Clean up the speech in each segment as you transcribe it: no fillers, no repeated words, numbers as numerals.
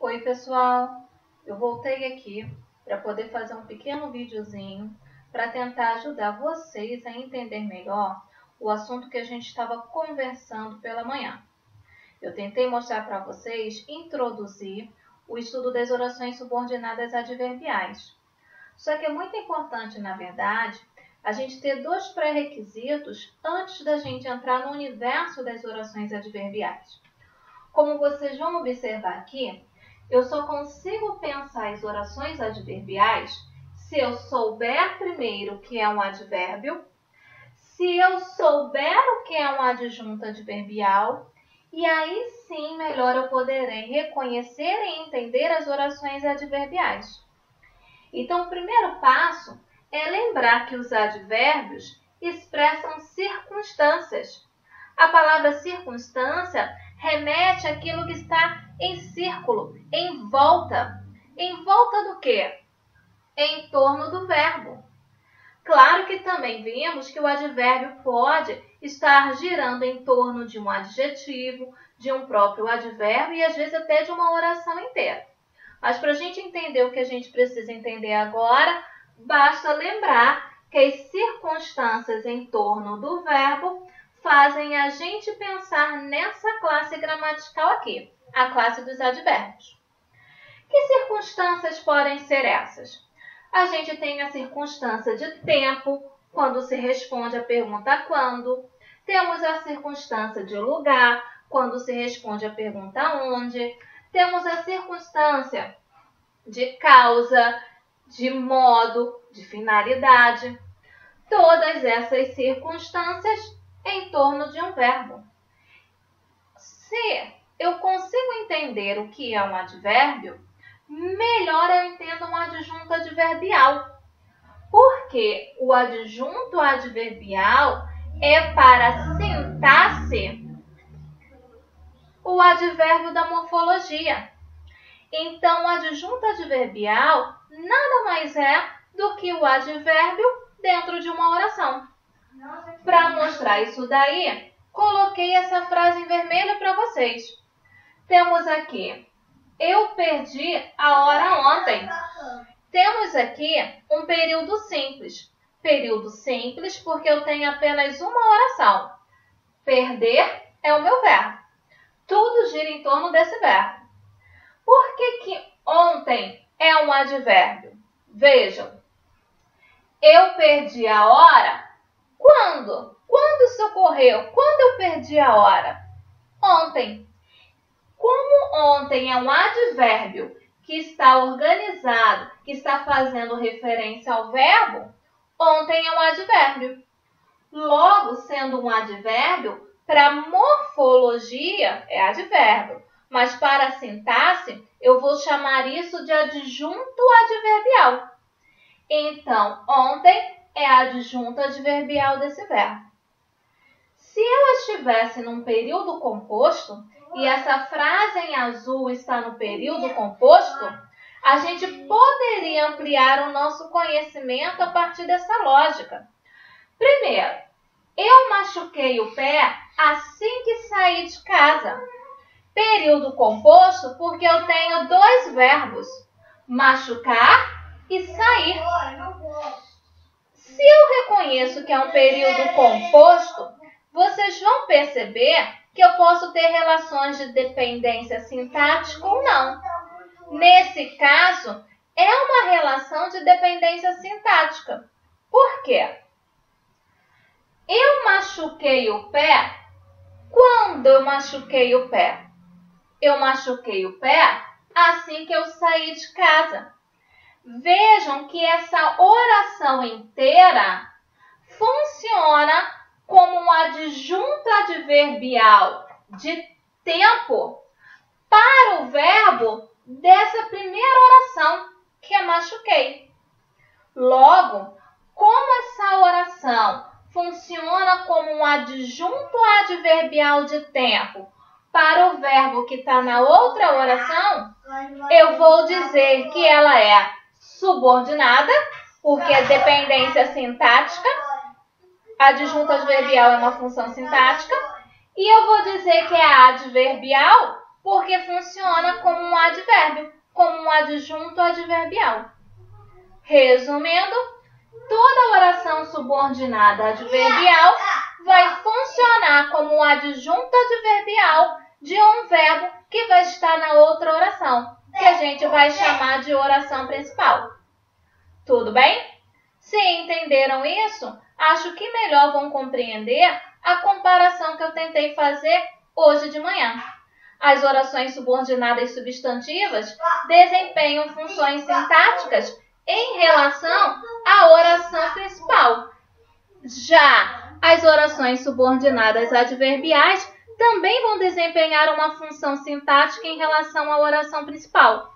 Oi pessoal, eu voltei aqui para poder fazer um pequeno videozinho para tentar ajudar vocês a entender melhor o assunto que a gente estava conversando pela manhã. Eu tentei mostrar para vocês introduzir o estudo das orações subordinadas adverbiais. Só que é muito importante, na verdade, a gente ter dois pré-requisitos antes da gente entrar no universo das orações adverbiais. Como vocês vão observar aqui, eu só consigo pensar as orações adverbiais se eu souber primeiro o que é um advérbio, se eu souber o que é um adjunto adverbial, e aí sim melhor eu poderei reconhecer e entender as orações adverbiais. Então, o primeiro passo é lembrar que os advérbios expressam circunstâncias. A palavra circunstância remete àquilo que está em círculo, em volta. Em volta do quê? Em torno do verbo. Claro que também vimos que o advérbio pode estar girando em torno de um adjetivo, de um próprio advérbio e às vezes até de uma oração inteira. Mas para a gente entender o que a gente precisa entender agora, basta lembrar que as circunstâncias em torno do verbo fazem a gente pensar nessa classe gramatical aqui, a classe dos advérbios. Que circunstâncias podem ser essas? A gente tem a circunstância de tempo, quando se responde a pergunta quando. Temos a circunstância de lugar, quando se responde a pergunta onde. Temos a circunstância de causa, de modo, de finalidade. Todas essas circunstâncias em torno de um verbo. Se eu consigo entender o que é um advérbio, melhor eu entendo um adjunto adverbial. Porque o adjunto adverbial é para sintaxe o advérbio da morfologia. Então, o adjunto adverbial nada mais é do que o advérbio dentro de uma oração. Para mostrar isso daí, coloquei essa frase em vermelho para vocês. Temos aqui, eu perdi a hora ontem. Temos aqui um período simples. Período simples porque eu tenho apenas uma oração. Perder é o meu verbo. Tudo gira em torno desse verbo. Por que ontem é um advérbio? Vejam, eu perdi a hora. Quando? Quando isso ocorreu? Quando eu perdi a hora? Ontem. Como ontem é um advérbio que está organizado, que está fazendo referência ao verbo, ontem é um advérbio. Logo, sendo um advérbio, para morfologia é advérbio. Mas para a sintaxe, eu vou chamar isso de adjunto adverbial. Então, ontem é adjunto adverbial desse verbo. Se eu estivesse num período composto, e essa frase em azul está no período composto, a gente poderia ampliar o nosso conhecimento a partir dessa lógica. Primeiro, eu machuquei o pé assim que saí de casa. Período composto porque eu tenho dois verbos, machucar e sair. Se eu reconheço que é um período composto, vocês vão perceber que eu posso ter relações de dependência sintática ou não. Nesse caso, é uma relação de dependência sintática. Por quê? Eu machuquei o pé. Quando eu machuquei o pé? Eu machuquei o pé assim que eu saí de casa. Vejam que essa oração inteira funciona como um adjunto adverbial de tempo para o verbo dessa primeira oração, que é machuquei. Logo, como essa oração funciona como um adjunto adverbial de tempo para o verbo que está na outra oração, eu vou dizer que ela é subordinada, porque é dependência sintática. Adjunto adverbial é uma função sintática. E eu vou dizer que é adverbial porque funciona como um advérbio, como um adjunto adverbial. Resumindo, toda oração subordinada adverbial vai funcionar como um adjunto adverbial de um verbo que vai estar na outra oração, que a gente vai chamar de oração principal. Tudo bem? Se entenderam isso, acho que melhor vão compreender a comparação que eu tentei fazer hoje de manhã. As orações subordinadas substantivas desempenham funções sintáticas em relação à oração principal. Já as orações subordinadas adverbiais também vão desempenhar uma função sintática em relação à oração principal.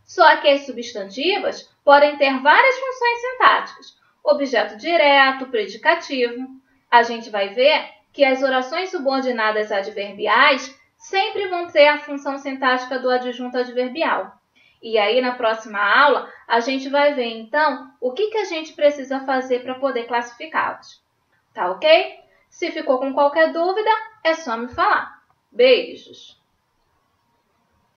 Só que as substantivas podem ter várias funções sintáticas. Objeto direto, predicativo. A gente vai ver que as orações subordinadas adverbiais sempre vão ter a função sintática do adjunto adverbial. E aí, na próxima aula, a gente vai ver, então, o que a gente precisa fazer para poder classificá-los. Tá ok? Se ficou com qualquer dúvida, é só me falar. Beijos!